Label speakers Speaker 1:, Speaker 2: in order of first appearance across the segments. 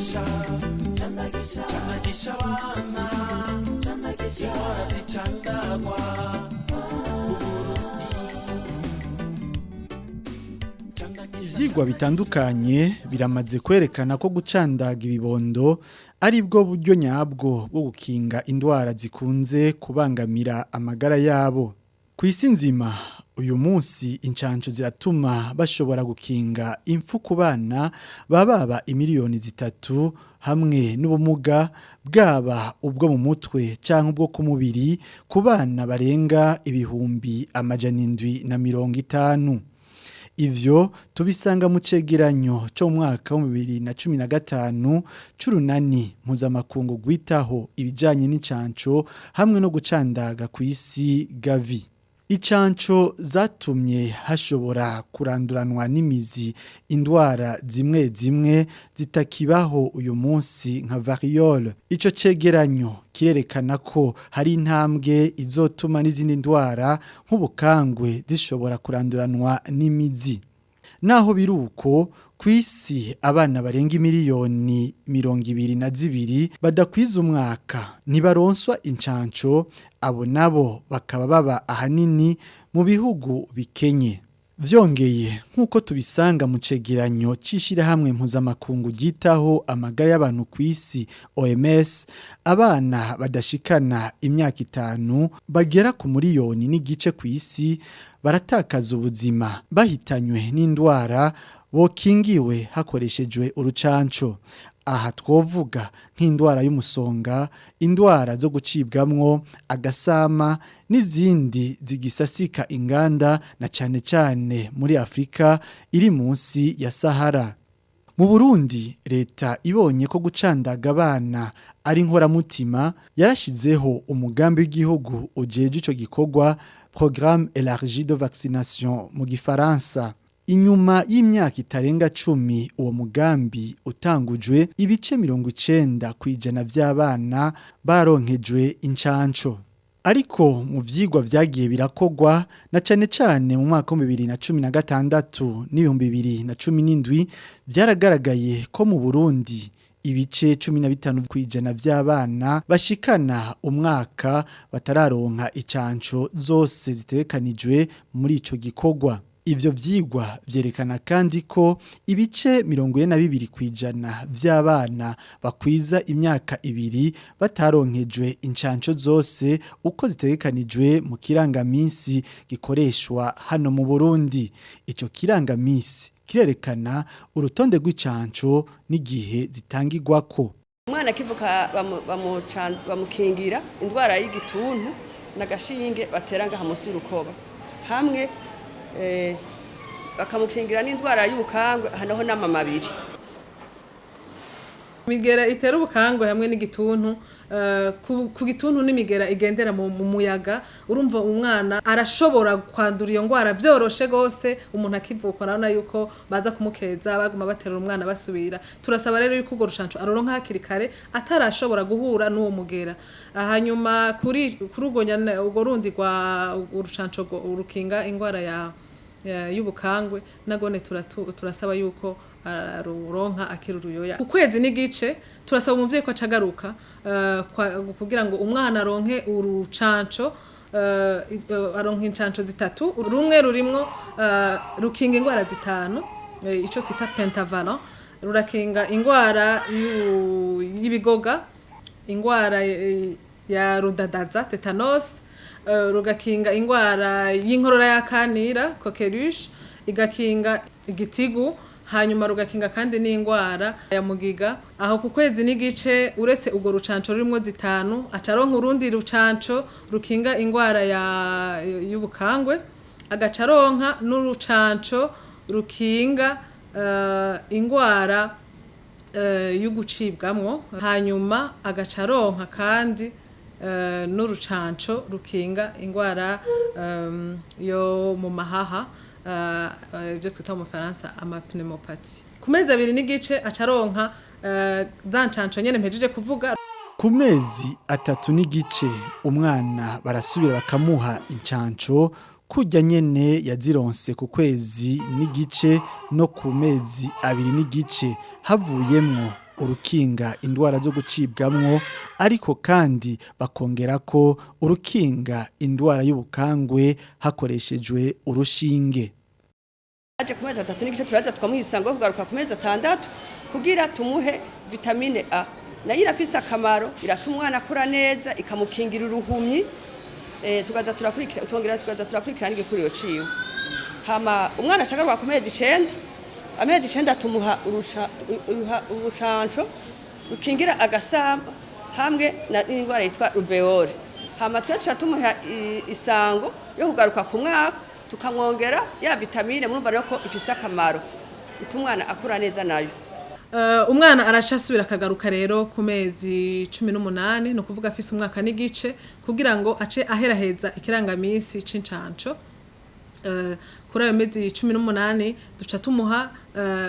Speaker 1: Chandagisha wana indwara zicandagwa ivyigwa bitandukanye biramaze kwerekana ko gucandaga ibibondo ari bwo buryo nyabwo bwo gukinga indwara zikunze kubangamira amagara yabo. Ku isi nzima uyu munsi incanco ziratuma bashobora gukinga impfu ku bana baba imiliyoni 3 hamwe n'ubumuga bwaba ubwo mu mutwe canke ubwo ku mubiri ku bana barenga ibihumbi 750. Ivyo tubisanga mu cegeranyo cyo mu mwaka wa 2015 c'urunani mpuzamakungu gwitaho ibijanye n'incanco hamwe no gucandaga ku isi Gavi. Icanco zatumye hashobora kuranduranwa n'imizi indwara zimwe zimwe zitakibaho uyu munsi nka variole. Ico cegeranyo kirerekana ko hari intambwe izotuma n'izindi ndwara nk'ubukangwe zishobora kuranduranwa n'imizi. Naho biruko kwisi abana barenga miliyoni 22 badakwiza umwaka nibaronswa incanco, abo nabo bakaba baba ahanini mu bihugu bikenye. Vyongeye nkuko tubisanga mu cegeranyo cishira hamwe mpuzamakungu gitaho amagara y'abantu kwisi OMS, abana badashikana imyaka 5 bagera ku miliyoni n'igice kwisi baratakaza ubuzima bahitanywe n'indwara bokingiwe hakoreshejwe urucanco. Aha twovuga nk'indwara y'umusonga, indwara zo gucibwamwo, agasama n'izindi zigisasika inganda na cane cane muri Afrika iri munsi ya Sahara. Mu Burundi leta ibonye ko gucandaga abana ari nkoramutima yarashizeho umugambi w'igihugu ujeje ico gikorwa Programme élargie de vaccination mu gifaransa. Inyuma y'imyaka itarenga 10 uwo mugambi utangujwe, ibice 90% vy'abana baronkejwe incanco. Ariko mu vyigwa vyagiye birakogwa na cane cane mu mwaka wa 2016 n'2017 byaragaragaye ko mu Burundi ibice 15% vy'abana bashikana umwaka batararonka icanco zose zitekanijwe muri ico gikorwa. Ivyo vyigwa vyerekana kandi ko ibice 42% vy'abana bakwiza imyaka 2 bataronkejwe incanco zose uko zitegekanijwe mu kirangamisi gikoreshwa hano mu Burundi. Ico kirangamisi kirerekana urutonde rw'icanco n'igihe zitangirwako.
Speaker 2: Umwana kivuka bamukingira indwara y'igituntu n'agashinge bateranga hamusi rukoba hamwe bakamukingira n'indwara y'ubukangwe hanaho n'amamabiri.
Speaker 3: Migera itera ubukangwe hamwe n'igituntu, ku gituntu n'imigera igendera mu muyaga, urumva umwana arashobora kwandura iyo ngwara byoroshe gose. Umuntu akivuka narona yuko baza kumukeza baguma batera umwana basubira. Turasaba rero yuko ugo rushanco aroronka hakiri kare atarashobora guhura n'uwo mugera. Hanyuma kuri ugonyana ugo rundi rwa urushanco urukinga ingwara y'ubukangwe nagone turasaba yuko aruronka akiruruyoya. Ukwezi n'igice turasaba umuvyeyi ko acagaruka kugira ngo umwana aronke urucanco, aronke incanco 3, rumwe rurimwo rukinga ingwara 5, ico twita pentavalent, rurakinga ingwara y'ibigoga, ingwara ya rudadaza tetanus, rugakinga ingwara y'inkorora y'akanira coqueluche, igakinga igitigu, hanyuma rugakinga kandi n'ingwara ya mugiga. Aho ku kwezi n'igice uretse ugo rucanco rurimo 5 acaronka urundi rucanco rukinga ingwara y'ubukangwe, agacaronka n'urucanco rukinga ingwara y'ugucibwamwo, hanyuma agacaronka kandi n'urucanco rukinga ingwara yo mu mahaha, ibyo twita mu Faransa amapneumopathy. Ku mezi 2 n'igice acaronka zancanco nyene mpejeje kuvuga.
Speaker 1: Ku mezi 3 n'igice umwana barasubira bakamuha incanco kujya nyene yazironse ku kwezi n'igice no ku mezi 2 n'igice havuyemwo urukinga indwara zo gucibwamwo ariko kandi bakongera ko urukinga indwara y'ubukangwe hakoreshejwe urushinge.
Speaker 2: Aje ku mezi 3 n'igice turaza twamuhisango kugaruka ku mezi 6 kugira tumuhe vitamine A. Nayo irafise akamaro iratuma umwana akura neza ikamukingira uruhumyi tugaza turakurikirana igikuriyo ciwe. Hama umwana acagaruka ku mezi 9 amezi 9 tumuha urucanco rukingira agasamba hamwe n'indwara yitwa rubeole. Hama twaca tumuha isango yo kugaruka ku mwaka tukamwongera ya vitamine murumva rero ko ifise akamaro itumwana akura neza nayo.
Speaker 3: Umwana arashasubira akagaruka rero ku mezi 18 no kuvuga afise umwaka n'igice kugira ngo ace aheraheza ikirangamisi c'incanco. Kuri ayo mezi 18 duca tumuha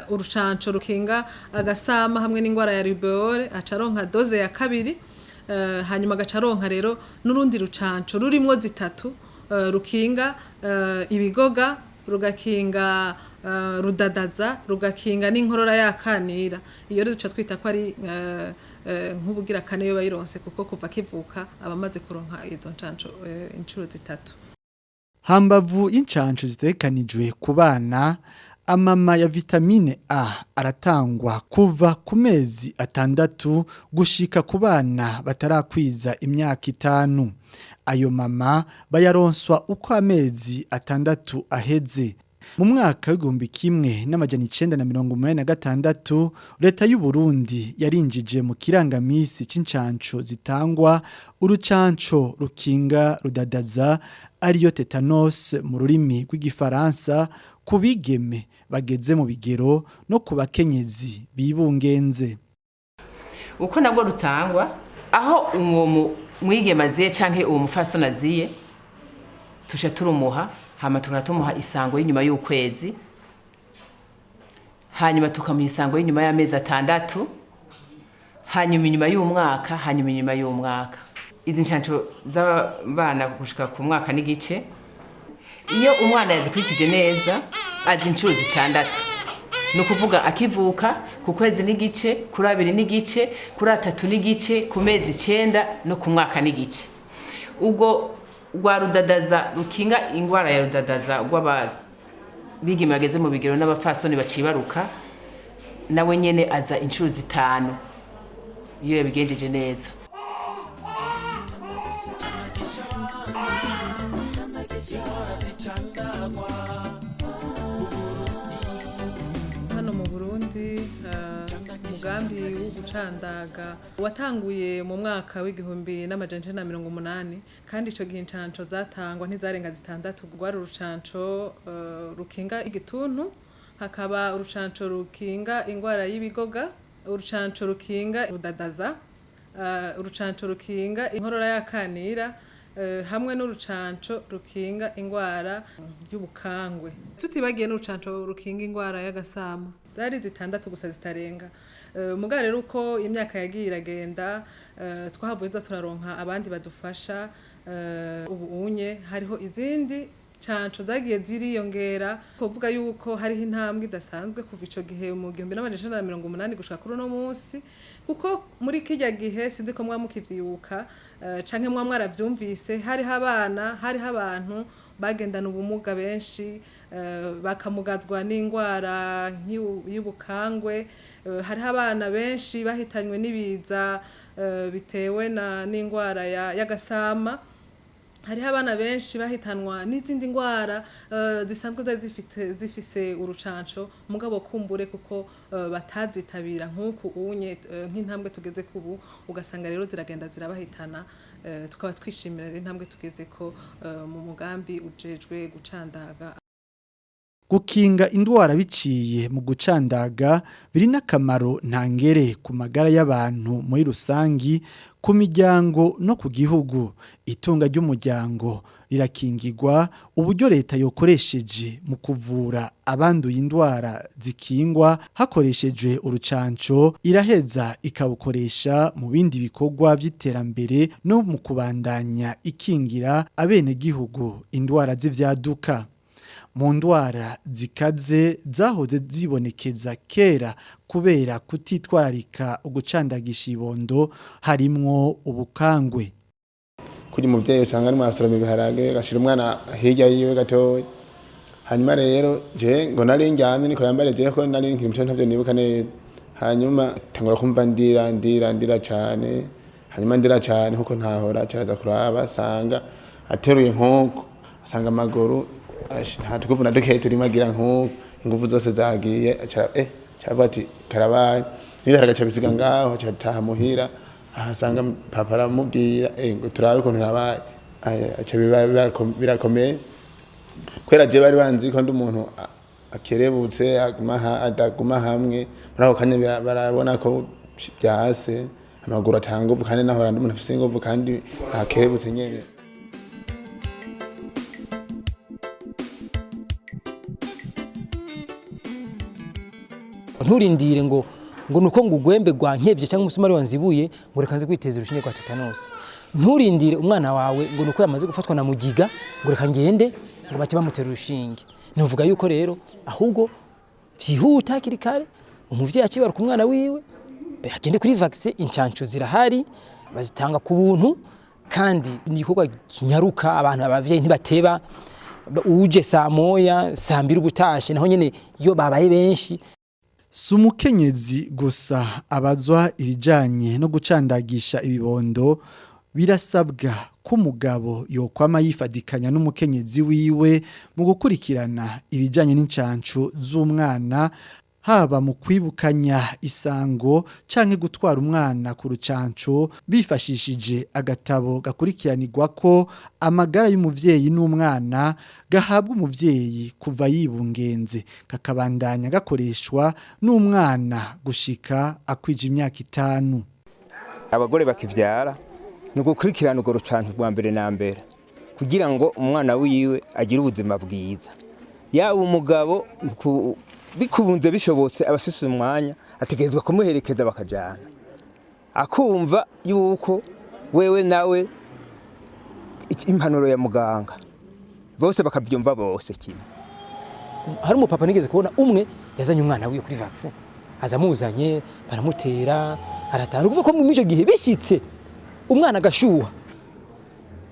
Speaker 3: urucanco rukinga agasama hamwe n'indwara ya rubeole acaronka doze ya kabiri hanyuma agacaronka rero n'urundi rucanco rurimwo zitatu rukinga ibigoga rugakinga rudadaza rugakinga n'inkorora yakanira iyo rero duca twita ko ari nk'ubugira kane yo bayironse kuko kuva kivuka abamaze kuronka izo ncanco incuro zitatu.
Speaker 1: Hambavu y'incanco zitekanijwe ku bana amama ya vitamine A aratangwa kuva ku mezi 6 gushika ku bana batarakwiza imyaka 5. Ayo mama bayaronswa uko amezi 6 aheze. Mu mwaka w'igihumbi kimwe n'amajana 986 leta y'u Burundi yarinjije mu kirangamisi c'incanco zitangwa urucanco rukinga rudadaza ariyo tetanus mu rurimi rw'igifaransa kubigeme bageze mu bigero no ku bakenyezi bibungenze.
Speaker 4: Uko nabwo rutangwa aho uwo mwigeme aziye canke uwo mufasoni aziye tusha turumuha hama turatumuha isango y'inyuma y'ukwezi hanyuma tukamuha isango y'inyuma y'amezi 6 hanyuma inyuma y'umwaka hanyuma inyuma y'umwaka. Izi ncanco z'abana gushika ku mwaka n'igice iyo umwana yazikurikije neza azi incuro 6 no kuvuga akivuka ku kwezi n'igice kuri 2 n'igice kuri 3 n'igice ku mezi 9 no ku mwaka n'igice. Ubwo rwa rudadaza rukinga ingwara ya rudadaza rw'aba bigime bageze mu bigero n'abapfasoni bacibaruka nawe nyene aza incuro 5 iyo yabigenjeje neza.
Speaker 3: Hano mu Burundi umugambi wo gucandaga watanguye mu mwaka w'igihumbi n'amajana 1980 kandi ico gihe incanco zatangwa ntizarenga 6 rwari urucanco rukinga igituntu hakaba urucanco rukinga ingwara y'ibigoga urucanco rukinga rudadaza urucanco rukinga inkorora yakanira hamwe n'urucanco rukinga ingwara y'ubukangwe tutibagiye n'urucanco rukinga ingwara y'agasama zari 6 gusa zitarenga mugare rero uko imyaka yagiye iragenda twahavuye turaronka abandi badufasha ubu unye hariho izindi canco zagiye ziriyongera kuvuga yuko hariho intambwe idasanzwe kuva ico gihe mu 1980 gushika kuri no munsi kuko muri kijya gihe sinzi ko mwamukivyuka canke mwaravyumvise hariho abana hariho abantu bagendana ubumuga benshi bakamugazwa n'ingwara y'ubukangwe hariho abana benshi bahitanywe n'ibiza bitewe n'ingwara y'agasama hariho abana benshi bahitanwa n'izindi ngwara zisanzwe zifise urucanco mugabo kumbure kuko batazitabira nk'uku unye nk'intambwe tugeze kubu ugasanga rero ziragenda zirabahitana tukaba twishimira rero intambwe tugeze ko mu mugambi ujejwe gucandaga.
Speaker 1: Gukinga indwara biciye mu gucandaga biri n'akamaro ntangere ku magara y'abantu muri rusangi ku miryango no ku gihugu. Itunga ry'umuryango rirakingirwa uburyo leta yokoresheje mu kuvura abanduye indwara zikingwa hakoreshejwe urucanco iraheza ikabukoresha mu bindi bikorwa by'iterambere no mu kubandanya ikingira abene gihugu indwara z'ivyaduka. mu ndwara zikaze zahoze zibonekeza kera kubera kutitwararika ugucandagisha ibondo harimwo ubukangwe.
Speaker 5: Kuri muvyeyi usanga ari mwasoroma ibiharage agashira umwana hirya yiwe gatoya, hanyuma rero je ngo nari njyamye niko yambare je ko nari nkiri ntavyo nibuka neza, hanyuma tangura kumva ndira cyane, hanyuma ndira cyane kuko ntahora cyaraza kuraba asanga ateruye nkoko, asanga amaguru nta tukuvu na duke turimo agira nkoko, ingufu zose zagiye cyaba ati karabaye nibaraga cyabisiga ngaho cyataha muhira, ahasanga papa aramubwira ngo turabe ukuntu nabaye birakomeye kwera je bari banzi ko ndi umuntu akerebutse adaguma hamwe muri ako kanya barabona ko byase amaguru atanguvu kandi nahora ndi umuntu afise inguvu kandi akerebutse nyene.
Speaker 6: Nturindire ngo nuko ngugwembe gwa nkebye cyangwa umusumari wanzibuye ngo rekanze kwiteza urushinge kwa tetanus. Nturindire umwana wawe ngo nuko yamaze gufatwa na mugiga ngo reka ngende ngo bati bamutera urushinge. Nuvuga yuko rero ahubwo vyihuta kirikare umuvyeyi akibara ku mwana wiwe agende kuri vaccine, incanco zirahari bazitanga ku buntu kandi nikorwa kinyaruka, abantu abavyeyi ntibateba uje saa moya saa mbiri ubutashe naho nyene iyo babaye benshi.
Speaker 1: Sumukenyezi gusa abazwa ibijanye no gucandagisha ibibondo birasabwa ko umugabo yokwama yifadikanya n'umukenyezi wiwe mu gukurikirana ibijanye n'incancu z'umwana, haba mu kwibukanya isango canke gutwara umwana ku rucanco bifashishije agatabo gakurikiranirwa ko amagara y'umuvyeyi n'umwana gahabwa umuvyeyi kuva yibungenze kakabandanya gakoreshwa n'umwana gushika akwije imyaka 5.
Speaker 7: Abagore bakivyara ni gukurikirana urwo rucanco rwa mbere na mbere kugira ngo umwana wiwe agire ubuzima bwiza. Yaba umugabo bikubunze bishobotse abafise umwanya ategerezwa kumuherekeza bakajana akumva yuko wewe nawe impanuro ya muganga bose bakabyumva bose kimwe.
Speaker 6: Hari umupapa nigeze kubona umwe yazanye umwana wiwe kuri vaccine, azamuzanye baramutera aratana kuvuga ko mu mico gihe bishitse umwana agashuha,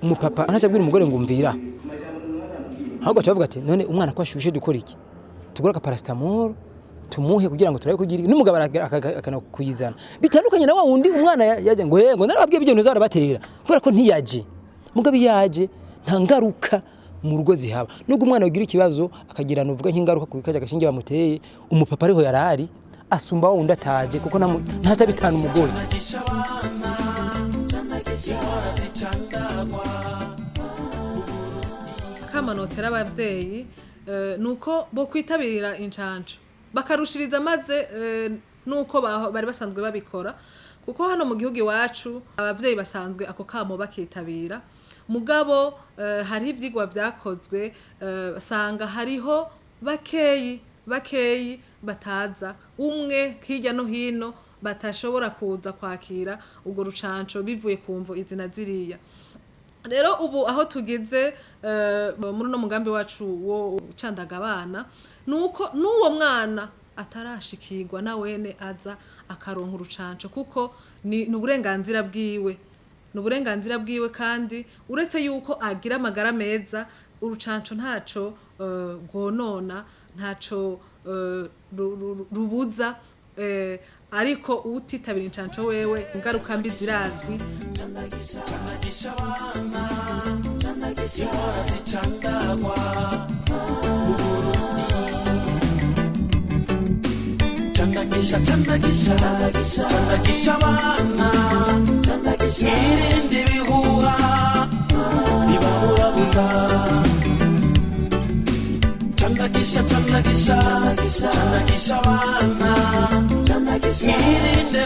Speaker 6: umupapa anacabwira umugore ngo umvira ahubwo cyavuga ati none umwana ko ashushe dukora iki, tugura ka paracetamol tumuhe kugira ngo turabe kugira n'umugabo akana kuyizana bitandukanye na wa wundi umwana yaje ngo yego narababwiye bijye nuzara batera kubera ko ntiyaje mugabo yaje nta ngaruka mu rugo zihaba, nubwo umwana ugira ikibazo akagira nuvuga nk'ingaruka kubikaje agashinge bamuteye, umupapa ariho yarari asumba wundi ataje kuko ntaca bitana umugore.
Speaker 3: Kamanotera abavyeyi nuko bo kwitabira incanco bakarushiriza maze nuko bari basanzwe babikora, kuko hano mu gihugu iwacu abavyeyi basanzwe ako kamo bakitabira, mugabo hari ivyigwa vyakozwe basanga hariho bakeyi bataza, umwe hirya no hino batashobora kuza kwakira ubwo rucanco bivuye kumvo izina ziriya. Rero ubu aho tugize muri no mugambi wacu wo candaga abana nuko nuwo mwana atarashikirwa na wene aza akaronka urucanco kuko ni uburenganzira bwiwe kandi uretse yuko agira amagara meza urucanco ntaco gonona ntaco rubuza, ariko utitabira incanco wewe ingaruka mbi zirazwi.
Speaker 8: Chandagisha abana irinde ibihuha bibabura gusa. Chandagisha abana irinde